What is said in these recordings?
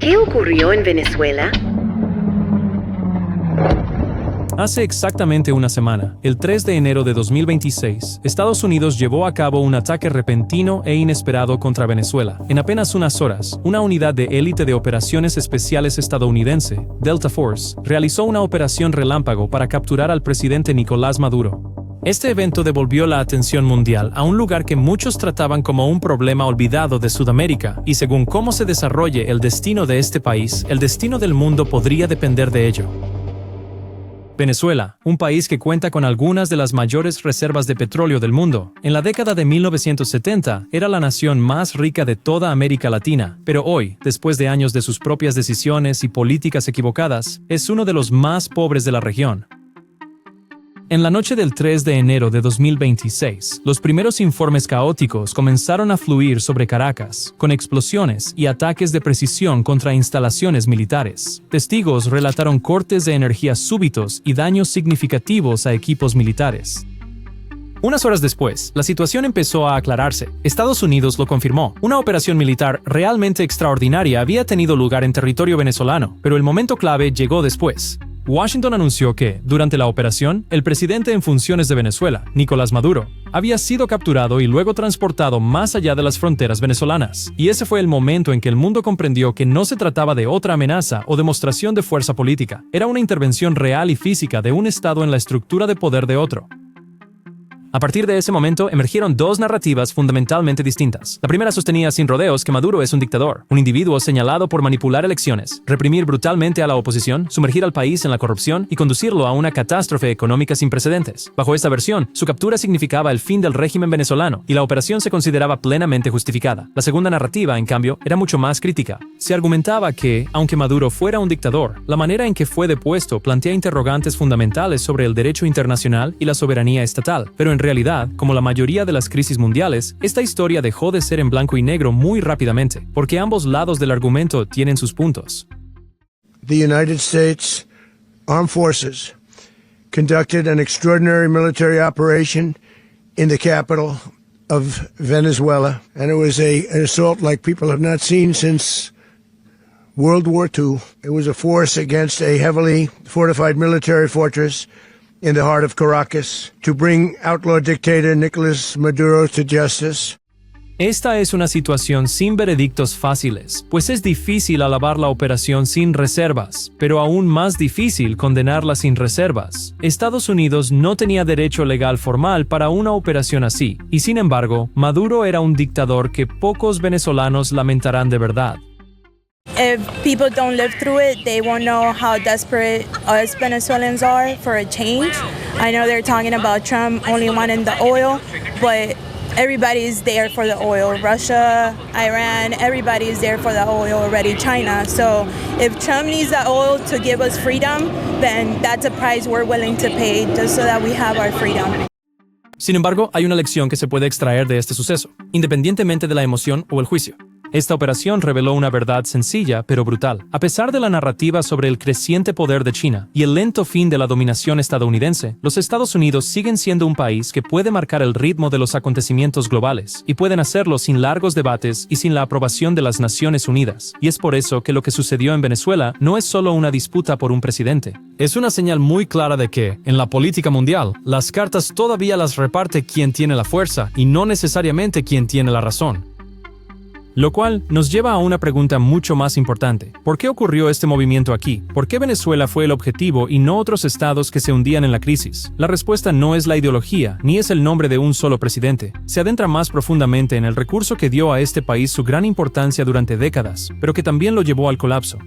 ¿Qué ocurrió en Venezuela? Hace exactamente una semana, el 3 de enero de 2026, Estados Unidos llevó a cabo un ataque repentino e inesperado contra Venezuela. En apenas unas horas, una unidad de élite de operaciones especiales estadounidense, Delta Force, realizó una operación relámpago para capturar al presidente Nicolás Maduro. Este evento devolvió la atención mundial a un lugar que muchos trataban como un problema olvidado de Sudamérica, y según cómo se desarrolle el destino de este país, el destino del mundo podría depender de ello. Venezuela, un país que cuenta con algunas de las mayores reservas de petróleo del mundo, en la década de 1970 era la nación más rica de toda América Latina, pero hoy, después de años de sus propias decisiones y políticas equivocadas, es uno de los más pobres de la región. En la noche del 3 de enero de 2026, los primeros informes caóticos comenzaron a fluir sobre Caracas, con explosiones y ataques de precisión contra instalaciones militares. Testigos relataron cortes de energía súbitos y daños significativos a equipos militares. Unas horas después, la situación empezó a aclararse. Estados Unidos lo confirmó. Una operación militar realmente extraordinaria había tenido lugar en territorio venezolano, pero el momento clave llegó después. Washington anunció que, durante la operación, el presidente en funciones de Venezuela, Nicolás Maduro, había sido capturado y luego transportado más allá de las fronteras venezolanas. Y ese fue el momento en que el mundo comprendió que no se trataba de otra amenaza o demostración de fuerza política. Era una intervención real y física de un Estado en la estructura de poder de otro. A partir de ese momento, emergieron dos narrativas fundamentalmente distintas. La primera sostenía sin rodeos que Maduro es un dictador, un individuo señalado por manipular elecciones, reprimir brutalmente a la oposición, sumergir al país en la corrupción y conducirlo a una catástrofe económica sin precedentes. Bajo esta versión, su captura significaba el fin del régimen venezolano y la operación se consideraba plenamente justificada. La segunda narrativa, en cambio, era mucho más crítica. Se argumentaba que, aunque Maduro fuera un dictador, la manera en que fue depuesto plantea interrogantes fundamentales sobre el derecho internacional y la soberanía estatal, pero en realidad, como la mayoría de las crisis mundiales, esta historia dejó de ser en blanco y negro muy rápidamente, porque ambos lados del argumento tienen sus puntos. The United States Armed Forces conducted an extraordinary military operation in the capital of Venezuela, and it was an assault like people have not seen since World War II. It was a force against a heavily fortified military fortress in the heart of Caracas, to bring outlaw dictator Nicolás Maduro to justice. Esta es una situación sin veredictos fáciles, pues es difícil alabar la operación sin reservas, pero aún más difícil condenarla sin reservas. Estados Unidos no tenía derecho legal formal para una operación así, y sin embargo, Maduro era un dictador que pocos venezolanos lamentarán de verdad. If people don't live through it, they won't know how desperate us Venezuelans are for a change. I know they're talking about Trump only wanting the oil, but everybody's there for the oil. Russia, Iran, everybody's there for the oil already. China. So if Trump needs the oil to give us freedom, then that's a price we're willing to pay just so that we have our freedom. Sin embargo, hay una lección que se puede extraer de este suceso, independientemente de la emoción o el juicio. Esta operación reveló una verdad sencilla pero brutal. A pesar de la narrativa sobre el creciente poder de China y el lento fin de la dominación estadounidense, los Estados Unidos siguen siendo un país que puede marcar el ritmo de los acontecimientos globales, y pueden hacerlo sin largos debates y sin la aprobación de las Naciones Unidas. Y es por eso que lo que sucedió en Venezuela no es solo una disputa por un presidente. Es una señal muy clara de que, en la política mundial, las cartas todavía las reparte quien tiene la fuerza y no necesariamente quien tiene la razón. Lo cual nos lleva a una pregunta mucho más importante. ¿Por qué ocurrió este movimiento aquí? ¿Por qué Venezuela fue el objetivo y no otros estados que se hundían en la crisis? La respuesta no es la ideología, ni es el nombre de un solo presidente. Se adentra más profundamente en el recurso que dio a este país su gran importancia durante décadas, pero que también lo llevó al colapso.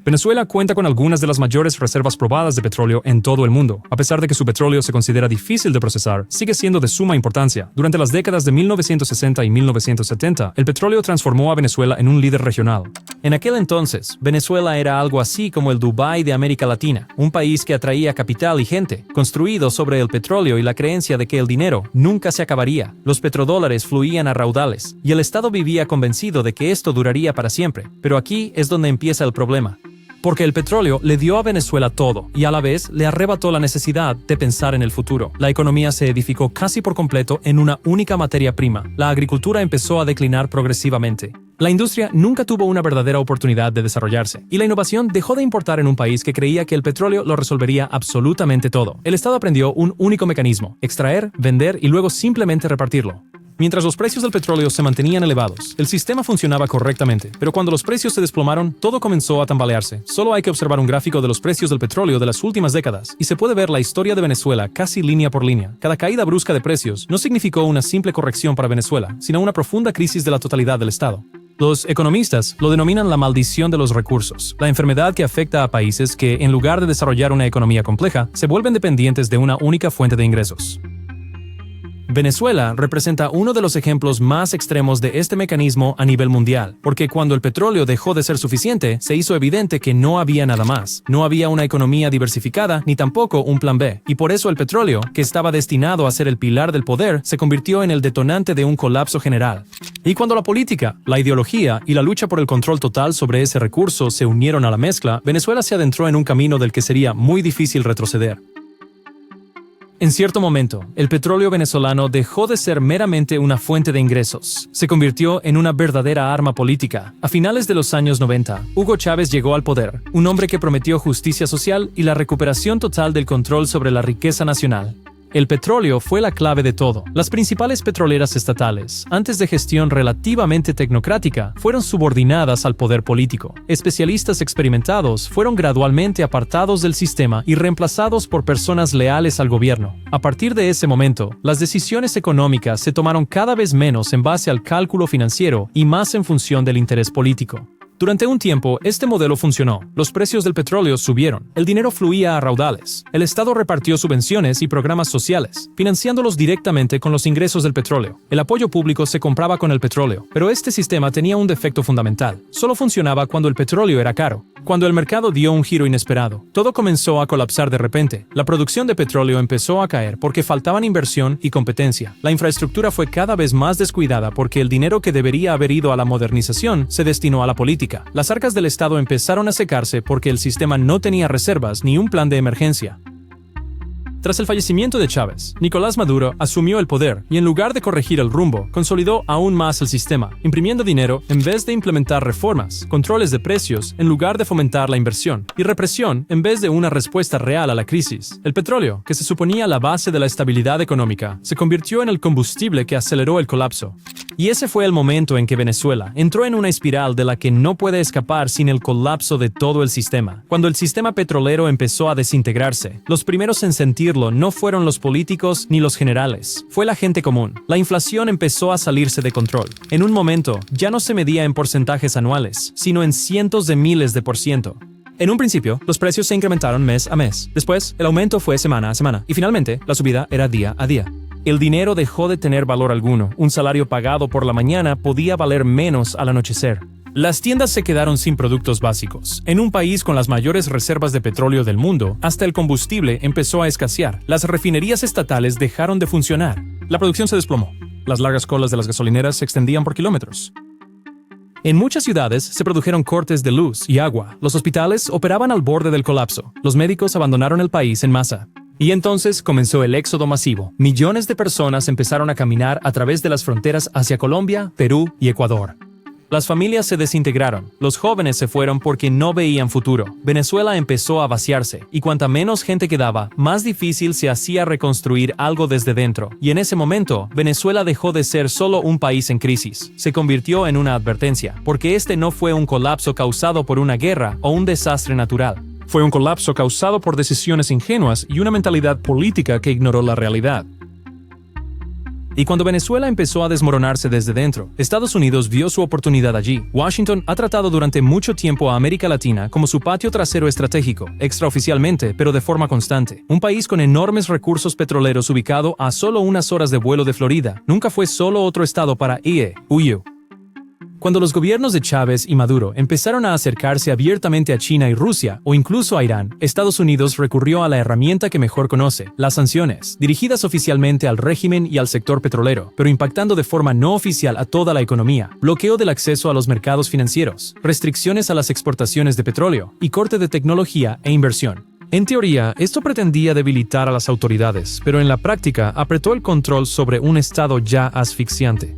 Venezuela cuenta con algunas de las mayores reservas probadas de petróleo en todo el mundo. A pesar de que su petróleo se considera difícil de procesar, sigue siendo de suma importancia. Durante las décadas de 1960 y 1970, el petróleo transformó a Venezuela en un líder regional. En aquel entonces, Venezuela era algo así como el Dubái de América Latina, un país que atraía capital y gente, construido sobre el petróleo y la creencia de que el dinero nunca se acabaría. Los petrodólares fluían a raudales, y el Estado vivía convencido de que esto duraría para siempre. Pero aquí es donde empieza el problema. Porque el petróleo le dio a Venezuela todo y a la vez le arrebató la necesidad de pensar en el futuro. La economía se edificó casi por completo en una única materia prima. La agricultura empezó a declinar progresivamente. La industria nunca tuvo una verdadera oportunidad de desarrollarse, y la innovación dejó de importar en un país que creía que el petróleo lo resolvería absolutamente todo. El Estado aprendió un único mecanismo: extraer, vender y luego simplemente repartirlo. Mientras los precios del petróleo se mantenían elevados, el sistema funcionaba correctamente, pero cuando los precios se desplomaron, todo comenzó a tambalearse. Solo hay que observar un gráfico de los precios del petróleo de las últimas décadas, y se puede ver la historia de Venezuela casi línea por línea. Cada caída brusca de precios no significó una simple corrección para Venezuela, sino una profunda crisis de la totalidad del Estado. Los economistas lo denominan la maldición de los recursos, la enfermedad que afecta a países que, en lugar de desarrollar una economía compleja, se vuelven dependientes de una única fuente de ingresos. Venezuela representa uno de los ejemplos más extremos de este mecanismo a nivel mundial, porque cuando el petróleo dejó de ser suficiente, se hizo evidente que no había nada más. No había una economía diversificada, ni tampoco un plan B, y por eso el petróleo, que estaba destinado a ser el pilar del poder, se convirtió en el detonante de un colapso general. Y cuando la política, la ideología y la lucha por el control total sobre ese recurso se unieron a la mezcla, Venezuela se adentró en un camino del que sería muy difícil retroceder. En cierto momento, el petróleo venezolano dejó de ser meramente una fuente de ingresos. Se convirtió en una verdadera arma política. A finales de los años 90, Hugo Chávez llegó al poder, un hombre que prometió justicia social y la recuperación total del control sobre la riqueza nacional. El petróleo fue la clave de todo. Las principales petroleras estatales, antes de gestión relativamente tecnocrática, fueron subordinadas al poder político. Especialistas experimentados fueron gradualmente apartados del sistema y reemplazados por personas leales al gobierno. A partir de ese momento, las decisiones económicas se tomaron cada vez menos en base al cálculo financiero y más en función del interés político. Durante un tiempo, este modelo funcionó. Los precios del petróleo subieron. El dinero fluía a raudales. El Estado repartió subvenciones y programas sociales, financiándolos directamente con los ingresos del petróleo. El apoyo público se compraba con el petróleo, pero este sistema tenía un defecto fundamental. Solo funcionaba cuando el petróleo era caro. Cuando el mercado dio un giro inesperado, todo comenzó a colapsar de repente. La producción de petróleo empezó a caer porque faltaban inversión y competencia. La infraestructura fue cada vez más descuidada porque el dinero que debería haber ido a la modernización se destinó a la política. Las arcas del Estado empezaron a secarse porque el sistema no tenía reservas ni un plan de emergencia. Tras el fallecimiento de Chávez, Nicolás Maduro asumió el poder y en lugar de corregir el rumbo, consolidó aún más el sistema, imprimiendo dinero en vez de implementar reformas, controles de precios en lugar de fomentar la inversión, y represión en vez de una respuesta real a la crisis. El petróleo, que se suponía la base de la estabilidad económica, se convirtió en el combustible que aceleró el colapso. Y ese fue el momento en que Venezuela entró en una espiral de la que no puede escapar sin el colapso de todo el sistema. Cuando el sistema petrolero empezó a desintegrarse, los primeros en sentirlo no fueron los políticos ni los generales, fue la gente común. La inflación empezó a salirse de control. En un momento, ya no se medía en porcentajes anuales, sino en cientos de miles de %. En un principio, los precios se incrementaron mes a mes. Después, el aumento fue semana a semana. Y finalmente, la subida era día a día. El dinero dejó de tener valor alguno. Un salario pagado por la mañana podía valer menos al anochecer. Las tiendas se quedaron sin productos básicos. En un país con las mayores reservas de petróleo del mundo, hasta el combustible empezó a escasear. Las refinerías estatales dejaron de funcionar. La producción se desplomó. Las largas colas de las gasolineras se extendían por kilómetros. En muchas ciudades se produjeron cortes de luz y agua. Los hospitales operaban al borde del colapso. Los médicos abandonaron el país en masa. Y entonces comenzó el éxodo masivo. Millones de personas empezaron a caminar a través de las fronteras hacia Colombia, Perú y Ecuador. Las familias se desintegraron, los jóvenes se fueron porque no veían futuro. Venezuela empezó a vaciarse, y cuanta menos gente quedaba, más difícil se hacía reconstruir algo desde dentro. Y en ese momento, Venezuela dejó de ser solo un país en crisis. Se convirtió en una advertencia, porque este no fue un colapso causado por una guerra o un desastre natural. Fue un colapso causado por decisiones ingenuas y una mentalidad política que ignoró la realidad. Y cuando Venezuela empezó a desmoronarse desde dentro, Estados Unidos vio su oportunidad allí. Washington ha tratado durante mucho tiempo a América Latina como su patio trasero estratégico, extraoficialmente, pero de forma constante. Un país con enormes recursos petroleros ubicado a solo unas horas de vuelo de Florida, nunca fue solo otro estado para IE-UU. Cuando los gobiernos de Chávez y Maduro empezaron a acercarse abiertamente a China y Rusia, o incluso a Irán, Estados Unidos recurrió a la herramienta que mejor conoce, las sanciones, dirigidas oficialmente al régimen y al sector petrolero, pero impactando de forma no oficial a toda la economía, bloqueo del acceso a los mercados financieros, restricciones a las exportaciones de petróleo y corte de tecnología e inversión. En teoría, esto pretendía debilitar a las autoridades, pero en la práctica apretó el control sobre un estado ya asfixiante.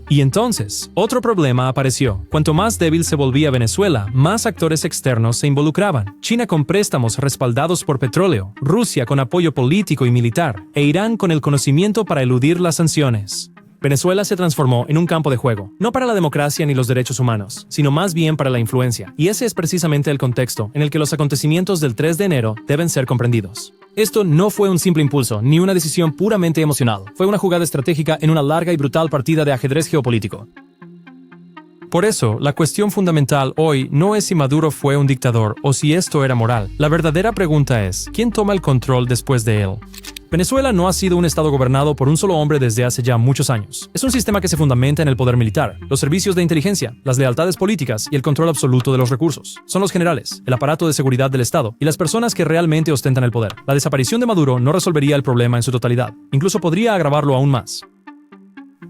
Y entonces, otro problema apareció. Cuanto más débil se volvía Venezuela, más actores externos se involucraban. China con préstamos respaldados por petróleo, Rusia con apoyo político y militar, e Irán con el conocimiento para eludir las sanciones. Venezuela se transformó en un campo de juego, no para la democracia ni los derechos humanos, sino más bien para la influencia. Y ese es precisamente el contexto en el que los acontecimientos del 3 de enero deben ser comprendidos. Esto no fue un simple impulso, ni una decisión puramente emocional. Fue una jugada estratégica en una larga y brutal partida de ajedrez geopolítico. Por eso, la cuestión fundamental hoy no es si Maduro fue un dictador o si esto era moral. La verdadera pregunta es, ¿quién toma el control después de él? Venezuela no ha sido un estado gobernado por un solo hombre desde hace ya muchos años. Es un sistema que se fundamenta en el poder militar, los servicios de inteligencia, las lealtades políticas y el control absoluto de los recursos. Son los generales, el aparato de seguridad del Estado y las personas que realmente ostentan el poder. La desaparición de Maduro no resolvería el problema en su totalidad, incluso podría agravarlo aún más.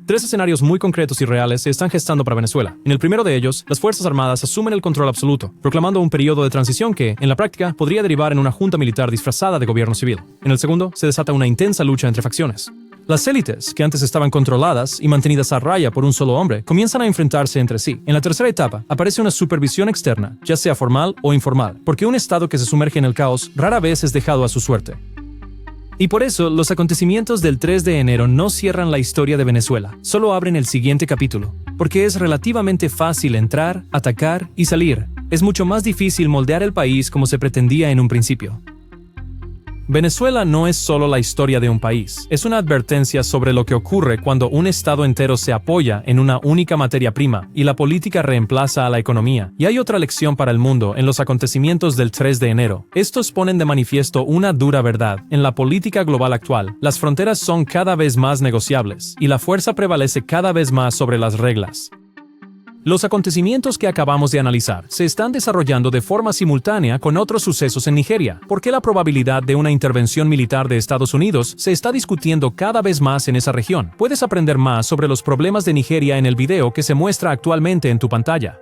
3 escenarios muy concretos y reales se están gestando para Venezuela. En el primero de ellos, las Fuerzas Armadas asumen el control absoluto, proclamando un periodo de transición que, en la práctica, podría derivar en una junta militar disfrazada de gobierno civil. En el segundo, se desata una intensa lucha entre facciones. Las élites, que antes estaban controladas y mantenidas a raya por un solo hombre, comienzan a enfrentarse entre sí. En la tercera etapa, aparece una supervisión externa, ya sea formal o informal, porque un Estado que se sumerge en el caos rara vez es dejado a su suerte. Y por eso, los acontecimientos del 3 de enero no cierran la historia de Venezuela, solo abren el siguiente capítulo, porque es relativamente fácil entrar, atacar y salir. Es mucho más difícil moldear el país como se pretendía en un principio. Venezuela no es solo la historia de un país, es una advertencia sobre lo que ocurre cuando un estado entero se apoya en una única materia prima y la política reemplaza a la economía. Y hay otra lección para el mundo en los acontecimientos del 3 de enero. Estos ponen de manifiesto una dura verdad. En la política global actual, las fronteras son cada vez más negociables y la fuerza prevalece cada vez más sobre las reglas. Los acontecimientos que acabamos de analizar se están desarrollando de forma simultánea con otros sucesos en Nigeria, porque la probabilidad de una intervención militar de Estados Unidos se está discutiendo cada vez más en esa región. Puedes aprender más sobre los problemas de Nigeria en el video que se muestra actualmente en tu pantalla.